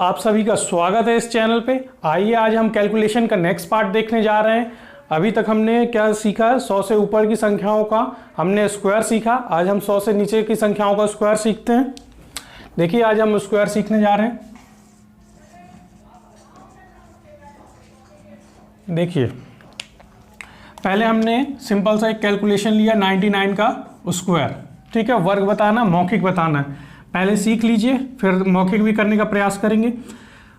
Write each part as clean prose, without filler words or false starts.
आप सभी का स्वागत है इस चैनल पे। आइए आज हम कैलकुलेशन का नेक्स्ट पार्ट देखने जा रहे हैं। अभी तक हमने क्या सीखा, 100 से ऊपर की संख्याओं का हमने स्क्वायर सीखा। आज हम 100 से नीचे की संख्याओं का स्क्वायर सीखते हैं। देखिए आज हम स्क्वायर सीखने जा रहे हैं। देखिए पहले हमने सिंपल सा एक कैलकुलेशन लिया 99 का स्क्वायर। ठीक है, वर्ग बताना, मौखिक बताना है। पहले सीख लीजिए, फिर मौखिक भी करने का प्रयास करेंगे।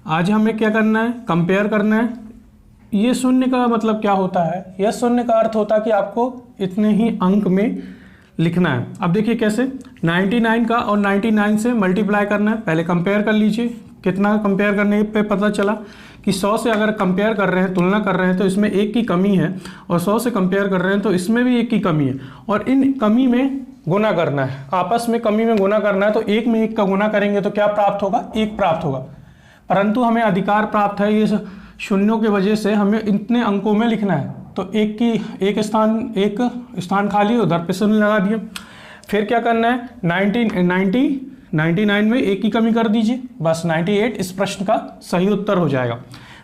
आज हमें क्या करना है, कंपेयर करना है। ये शून्य का मतलब क्या होता है? यह शून्य का अर्थ होता है कि आपको इतने ही अंक में लिखना है। अब देखिए कैसे, 99 का और 99 से मल्टीप्लाई करना है। पहले कंपेयर कर लीजिए, कितना कंपेयर करने पे पता चला कि 100 से अगर कंपेयर कर रहे हैं, तुलना कर रहे हैं तो इसमें एक की कमी है, और 100 से कंपेयर कर रहे हैं तो इसमें भी एक की कमी है, और इन कमी में गुना करना है। आपस में कमी में गुना करना है, तो एक में एक का गुना करेंगे तो क्या प्राप्त होगा? एक प्राप्त होगा। परंतु हमें अधिकार प्राप्त है ये शून्यों की वजह से हमें इतने अंकों में लिखना है, तो एक स्थान खाली, उधर पे शून्य लगा दिया। फिर क्या करना है, 99 में एक की कमी कर दीजिए, बस 98 इस प्रश्न का सही उत्तर हो जाएगा।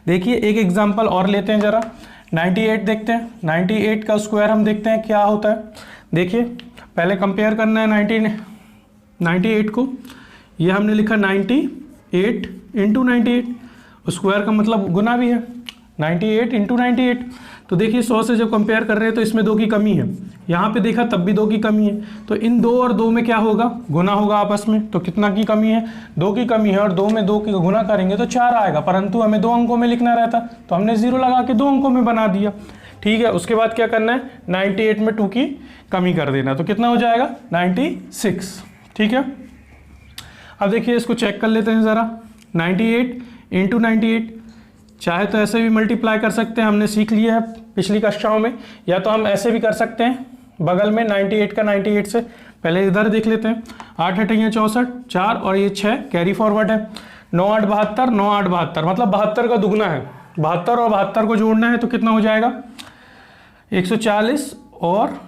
देखिए एक एग्जाम्पल और लेते हैं जरा, 98 देखते हैं। 98 का स्क्वायर हम देखते हैं क्या होता है। देखिए पहले कंपेयर करना है 98 को। ये हमने लिखा 98 इंटू 98, स्क्वायर का मतलब गुना भी है, 98 इंटू 98। तो देखिए 100 से जब कंपेयर कर रहे हैं तो इसमें 2 की कमी है, यहाँ पे देखा तब भी 2 की कमी है, तो इन 2 और 2 में क्या होगा? गुना होगा आपस में। तो कितना की कमी है? 2 की कमी है, और 2 में 2 की गुना करेंगे तो 4 आएगा, परंतु हमें 2 अंकों में लिखना रहता तो हमने 0 लगा के 2 अंकों में बना दिया। ठीक है, उसके बाद क्या करना है, 98 में 2 की कमी कर देना, तो कितना हो जाएगा? 96। ठीक है, अब देखिए इसको चेक कर लेते हैं ज़रा। 98 इंटू 98, चाहे तो ऐसे भी मल्टीप्लाई कर सकते हैं, हमने सीख लिया है पिछली कक्षाओं में, या तो हम ऐसे भी कर सकते हैं बगल में 98 का 98 से। पहले इधर देख लेते हैं, 8 8 64, 4 और ये 6 कैरी फॉरवर्ड है। 9 8 72, 9 8 72 मतलब 72 का दुगना है। 72 और 72 को जोड़ना है तो कितना हो जाएगा? 140 और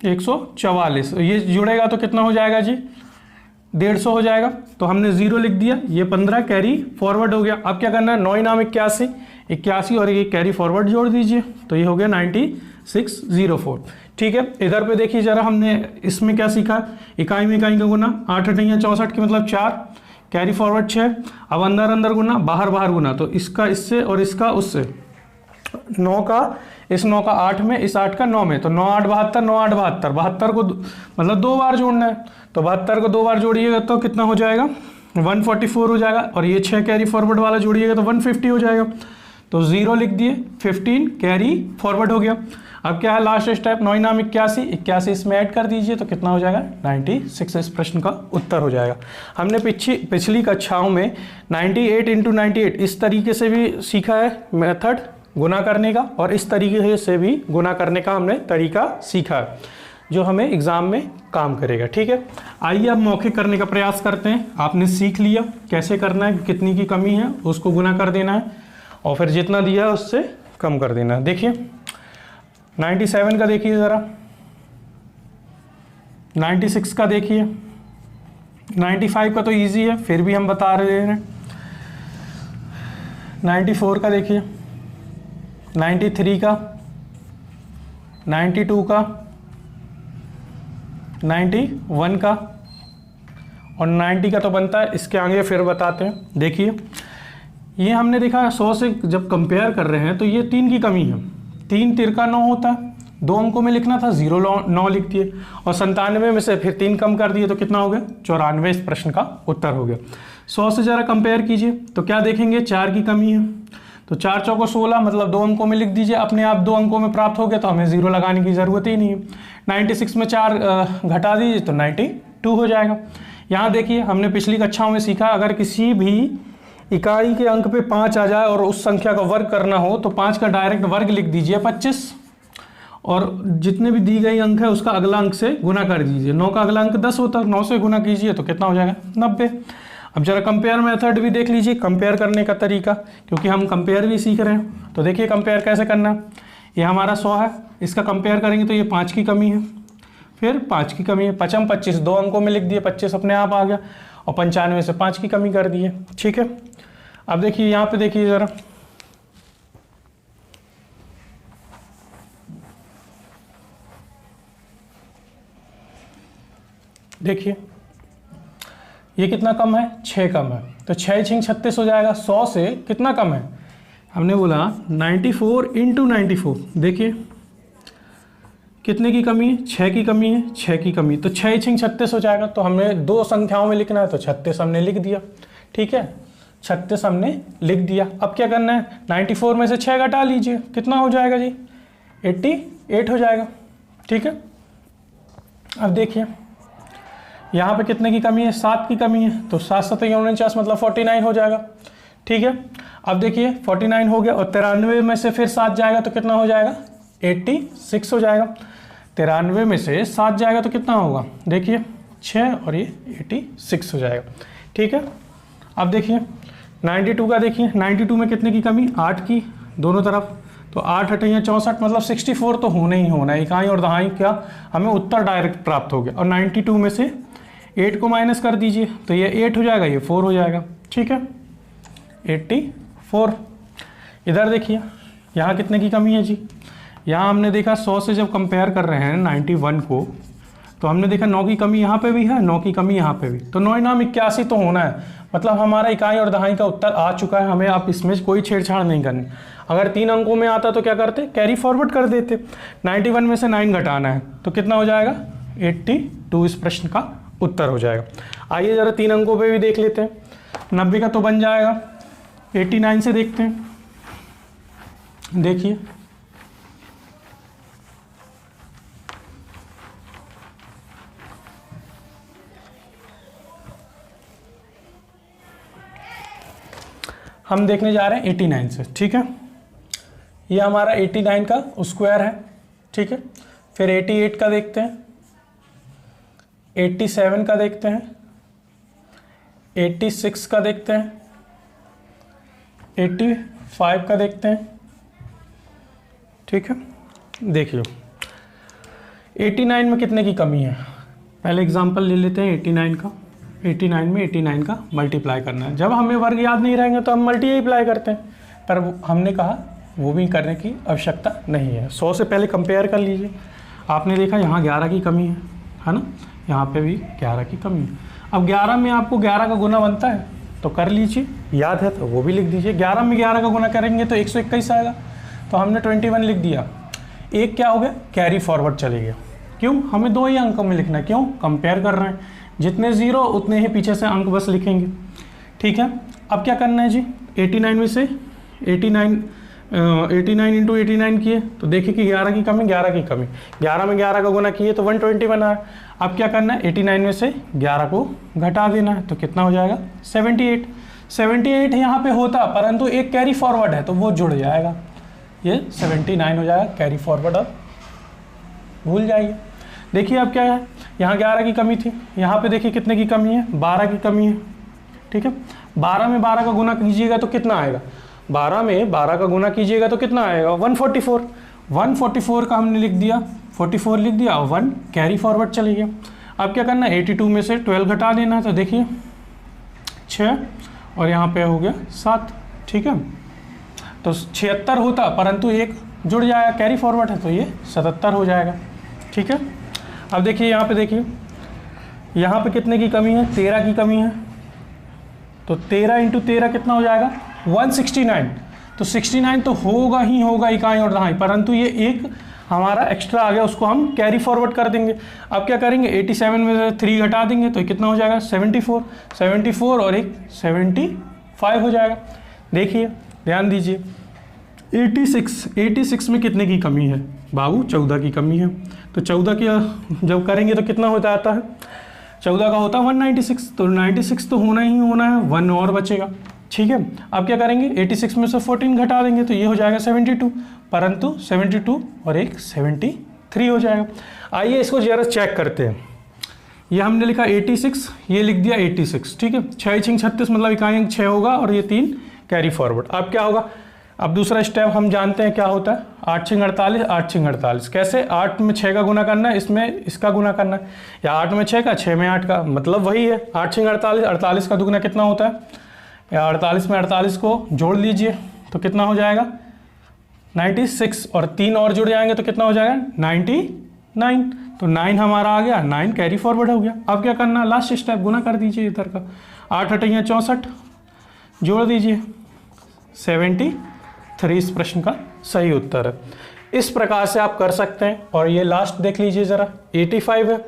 144, ये जुड़ेगा तो कितना हो जाएगा जी? 150 हो जाएगा। तो हमने 0 लिख दिया, ये 15 कैरी फॉरवर्ड हो गया। अब क्या करना है, 9 नाम 81 और ये कैरी फॉरवर्ड जोड़ दीजिए, तो ये हो गया 9604। ठीक है, इधर पे देखिए जरा, हमने इसमें क्या सीखा, इकाई में इकाई का गुना। 8 8 64 की मतलब 4, कैरी फॉरवर्ड 6। अब अंदर अंदर गुना, बाहर बाहर गुना, तो इसका इससे और इसका उससे। 9 का 8 में, इस 8 का 9 में, तो 9 8 72, 9 8 72, 72 को मतलब 2 बार जोड़ना है, तो 72 को 2 बार जोड़िएगा तो कितना हो जाएगा? 144 हो जाएगा, और ये 6 कैरी फॉरवर्ड वाला जोड़िएगा तो 150 हो जाएगा। तो 0 लिख दिए, 15 कैरी फॉरवर्ड हो गया। अब क्या है लास्ट स्टेप, 9 नाम 81 इसमें ऐड कर दीजिए तो कितना हो जाएगा? 96 इस प्रश्न का उत्तर हो जाएगा। हमने पिछली कक्षाओं में 98 इंटू 98 इस तरीके से भी सीखा है मेथड गुना करने का, और इस तरीके से भी गुना करने का हमने तरीका सीखा है, जो हमें एग्जाम में काम करेगा। ठीक है, आइए अब मौखिक करने का प्रयास करते हैं। आपने सीख लिया कैसे करना है, कितनी की कमी है उसको गुना कर देना है, और फिर जितना दिया है उससे कम कर देना है। देखिए 97 का देखिए ज़रा, 96 का देखिए, 95 का तो इजी है, फिर भी हम बता रहे हैं। 94 का देखिए, 93 का, 92 का, 91 का, और 90 का तो बनता है, इसके आगे फिर बताते हैं। देखिए ये हमने देखा 100 से जब कंपेयर कर रहे हैं तो ये 3 की कमी है। 3 तिरका 9 होता है, 2 अंकों में लिखना था, 0 9 लिख दिए, और 97 में से फिर 3 कम कर दिए तो कितना हो गया? 94 इस प्रश्न का उत्तर हो गया। 100 से ज़रा कंपेयर कीजिए तो क्या देखेंगे? 4 की कमी है, तो 4 चौको 16 मतलब 2 अंकों में लिख दीजिए, अपने आप 2 अंकों में प्राप्त हो गया, तो हमें 0 लगाने की ज़रूरत ही नहीं है। 96 में 4 घटा दीजिए तो 92 हो जाएगा। यहाँ देखिए हमने पिछली कक्षाओं में सीखा, अगर किसी भी इकाई के अंक पे 5 आ जाए और उस संख्या का वर्ग करना हो तो 5 का डायरेक्ट वर्ग लिख दीजिए 25, और जितने भी दी गई अंक है उसका अगला अंक से गुना कर दीजिए। 9 का अगला अंक 10 होता है, 9 से गुना कीजिए तो कितना हो जाएगा? 90। अब जरा कंपेयर मेथड भी देख लीजिए, कंपेयर करने का तरीका, क्योंकि हम कंपेयर भी सीख रहे हैं। तो देखिए कंपेयर कैसे करना। ये हमारा 100 है, इसका कंपेयर करेंगे तो ये 5 की कमी है, फिर 5 की कमी है, 5 25 2 अंकों में लिख दिए, 25 अपने आप आ गया, और 95 से 5 की कमी कर दी है। ठीक है, अब देखिए यहाँ पे देखिए ज़रा, देखिए ये कितना कम है, 6 कम है, तो 6 6 36 हो जाएगा। 100 से कितना कम है, हमने बोला 94 इंटू 94, देखिए कितने की कमी है, 6 की कमी है, 6 की कमी, तो 6 6 36 हो जाएगा। तो हमें दो संख्याओं में लिखना है, तो 36 हमने लिख दिया, ठीक है, 36 हमने लिख दिया। अब क्या करना है, 94 में से 6 घटा लीजिए, कितना हो जाएगा जी, 88 हो जाएगा, ठीक है। अब देखिए यहाँ पे कितने की कमी है, 7 की कमी है, तो 7 7 49 मतलब 49 हो जाएगा, ठीक है। अब देखिए 49 हो गया, और 93 में से फिर 7 जाएगा तो कितना हो जाएगा, 86 हो जाएगा। 93 में से 7 जाएगा तो कितना होगा, देखिए 6 और ये 86 हो जाएगा, ठीक है। अब देखिए 92 का, देखिए 92 में कितने की कमी, 8 की दोनों तरफ, तो 8 8 या 64 मतलब 64 तो होना ही होना है, इकाई और दहाई क्या हमें उत्तर डायरेक्ट प्राप्त हो गया। और 92 में से 8 को माइनस कर दीजिए, तो ये 8 हो जाएगा, ये 4 हो जाएगा, ठीक है, 84। इधर देखिए यहाँ कितने की कमी है जी, यहाँ हमने देखा 100 से जब कंपेयर कर रहे हैं 91 को, तो हमने देखा 9 की कमी यहाँ पे भी है, 9 की कमी यहाँ पे भी, तो 9 9 81 तो होना है, मतलब हमारा इकाई और दहाई का उत्तर आ चुका है। हमें आप इसमें कोई छेड़छाड़ नहीं करनी। अगर 3 अंकों में आता तो क्या करते, कैरी फॉरवर्ड कर देते। 91 में से 9 घटाना है तो कितना हो जाएगा, 82 इस प्रश्न का उत्तर हो जाएगा। आइए ज़रा 3 अंकों पे भी देख लेते हैं। 90 का तो बन जाएगा, 89 से देखते हैं। देखिए हम देखने जा रहे हैं 89 से, ठीक है। ये हमारा 89 का स्क्वायर है, ठीक है। फिर 88 का देखते हैं, 87 का देखते हैं, 86 का देखते हैं, 85 का देखते हैं, ठीक है। देखिए 89 में कितने की कमी है, पहले एग्जांपल ले लेते हैं 89 का। 89 में 89 का मल्टीप्लाई करना है। जब हमें वर्ग याद नहीं रहेंगे तो हम मल्टीप्लाई करते हैं, पर हमने कहा वो भी करने की आवश्यकता नहीं है। 100 से पहले कंपेयर कर लीजिए। आपने देखा यहाँ 11 की कमी है ना, यहाँ पे भी 11 की कमी है। अब 11 में आपको 11 का गुना बनता है तो कर लीजिए, याद है तो वो भी लिख दीजिए। 11 में 11 का गुना करेंगे तो 121 आएगा, तो हमने 21 लिख दिया। एक क्या हो गया, कैरी फॉरवर्ड चले गया। क्यों, हमें 2 ही अंकों में लिखना है, क्यों, कंपेयर कर रहे हैं, जितने 0 उतने ही पीछे से अंक बस लिखेंगे, ठीक है। अब क्या करना है जी, 89 में से 89 इंटू 89 किए तो देखिए कि 11 की कमी, 11 की कमी, 11 में 11 का गुना किए तो 120 बना है। अब क्या करना है, 89 में से 11 को घटा देना है तो कितना हो जाएगा, 78। 78 यहाँ पे होता, परंतु एक कैरी फॉरवर्ड है तो वो जुड़ जाएगा, ये 79 हो जाएगा कैरी फॉरवर्ड। अब भूल जाइए। देखिए अब क्या है, यहाँ 11 की कमी थी, यहाँ पे देखिए कितने की कमी है, 12 की कमी है, ठीक है। 12 में 12 का गुना कीजिएगा तो कितना आएगा, 12 में 12 का गुना कीजिएगा तो कितना आएगा, 144। 144 का हमने लिख दिया, 44 लिख दिया और 1 कैरी फॉरवर्ड चले गया। अब क्या करना है, 82 में से 12 घटा देना है तो देखिए 6 और यहाँ पे हो गया 7, ठीक है। तो 76 होता, परंतु एक जुड़ जाएगा, कैरी फॉरवर्ड है तो ये 77 हो जाएगा, ठीक है। अब देखिए यहाँ पे, देखिए यहाँ पे कितने की कमी है, 13 की कमी है, तो 13 इंटू 13 कितना हो जाएगा, 169। तो 69 तो होगा ही होगा इकाई और दहाई, परंतु ये एक हमारा एक्स्ट्रा आ गया, उसको हम कैरी फॉरवर्ड कर देंगे। अब क्या करेंगे, 87 में से 3 घटा देंगे तो कितना हो जाएगा, 74। 74 और एक 75 हो जाएगा। देखिए ध्यान दीजिए, 86 में कितने की कमी है बाबू, 14 की कमी है। तो 14 की जब करेंगे तो कितना हो जाता है, 14 का होता है 196, तो 96 तो होना ही होना है, 1 और बचेगा, ठीक है। अब क्या करेंगे, 86 में से 14 घटा देंगे तो ये हो जाएगा 72, परंतु 72 और एक 73 हो जाएगा। आइए इसको जरा चेक करते हैं। ये हमने लिखा 86, ये लिख दिया 86, ठीक है। 6 6 36 मतलब इकाई अंक 6 होगा और ये 3 कैरी फॉरवर्ड। अब क्या होगा, अब दूसरा स्टेप हम जानते हैं क्या होता है, 8 6 48, 8 6 48। कैसे, 8 में 6 का गुना करना है, इसमें इसका गुना करना है, या 8 में 6 का, 6 में 8 का, मतलब वही है। 8 6 48, 48 का दुगना कितना होता है, या 48 में 48 को जोड़ लीजिए तो कितना हो जाएगा 96, और 3 और जुड़ जाएंगे तो कितना हो जाएगा 99। तो 9 हमारा आ गया, 9 कैरी फॉरवर्ड हो गया। अब क्या करना, लास्ट स्टेप गुना कर दीजिए इधर का, 8 8 64 जोड़ दीजिए 73 इस प्रश्न का सही उत्तर है। इस प्रकार से आप कर सकते हैं। और ये लास्ट देख लीजिए ज़रा, 85 है।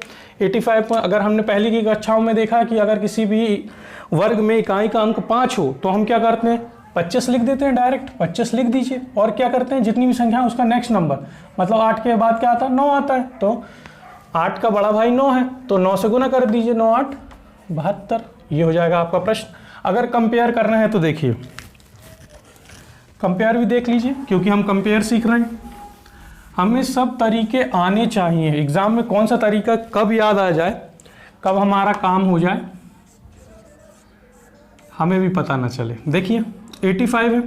85 में अगर हमने पहले की कक्षाओं में देखा कि अगर किसी भी वर्ग में इकाई का अंक 5 हो तो हम क्या करते हैं 25 लिख देते हैं, डायरेक्ट 25 लिख दीजिए। और क्या करते हैं जितनी भी संख्या है उसका नेक्स्ट नंबर, मतलब 8 के बाद क्या आता है 9 आता है, तो 8 का बड़ा भाई 9 है तो 9 से गुना कर दीजिए, 9 8 72। ये हो जाएगा आपका प्रश्न। अगर कंपेयर करना है तो देखिए कंपेयर भी देख लीजिए, क्योंकि हम कंपेयर सीख रहे हैं, हमें सब तरीके आने चाहिए। एग्जाम में कौन सा तरीका कब याद आ जाए, कब हमारा काम हो जाए, हमें भी पता ना चले। देखिए 85 है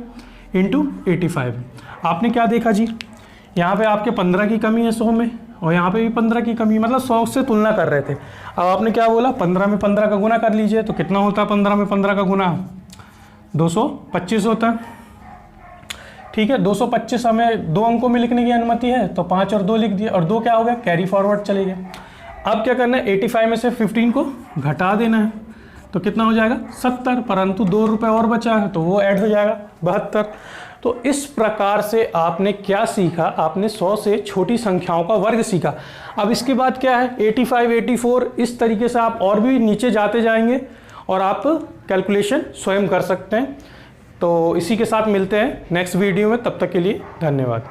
इंटू 85, आपने क्या देखा जी, यहाँ पे आपके 15 की कमी है 100 में, और यहाँ पे भी 15 की कमी, मतलब 100 से तुलना कर रहे थे। अब आपने क्या बोला 15 में 15 का गुना कर लीजिए, तो कितना होता है 15 में 15 का गुना 225 होता है। ठीक है, 225 हमें 2 अंकों में लिखने की अनुमति है, तो 5 और 2 लिख दिए, और 2 क्या हो गया कैरी फॉरवर्ड चले गए। अब क्या करना है 85 में से 15 को घटा देना है, तो कितना हो जाएगा 70, परंतु 2 रुपये और बचा है तो वो ऐड हो जाएगा 72। तो इस प्रकार से आपने क्या सीखा, आपने 100 से छोटी संख्याओं का वर्ग सीखा। अब इसके बाद क्या है 85 84, इस तरीके से आप और भी नीचे जाते जाएंगे और आप कैलकुलेशन स्वयं कर सकते हैं। तो इसी के साथ मिलते हैं नेक्स्ट वीडियो में, तब तक के लिए धन्यवाद।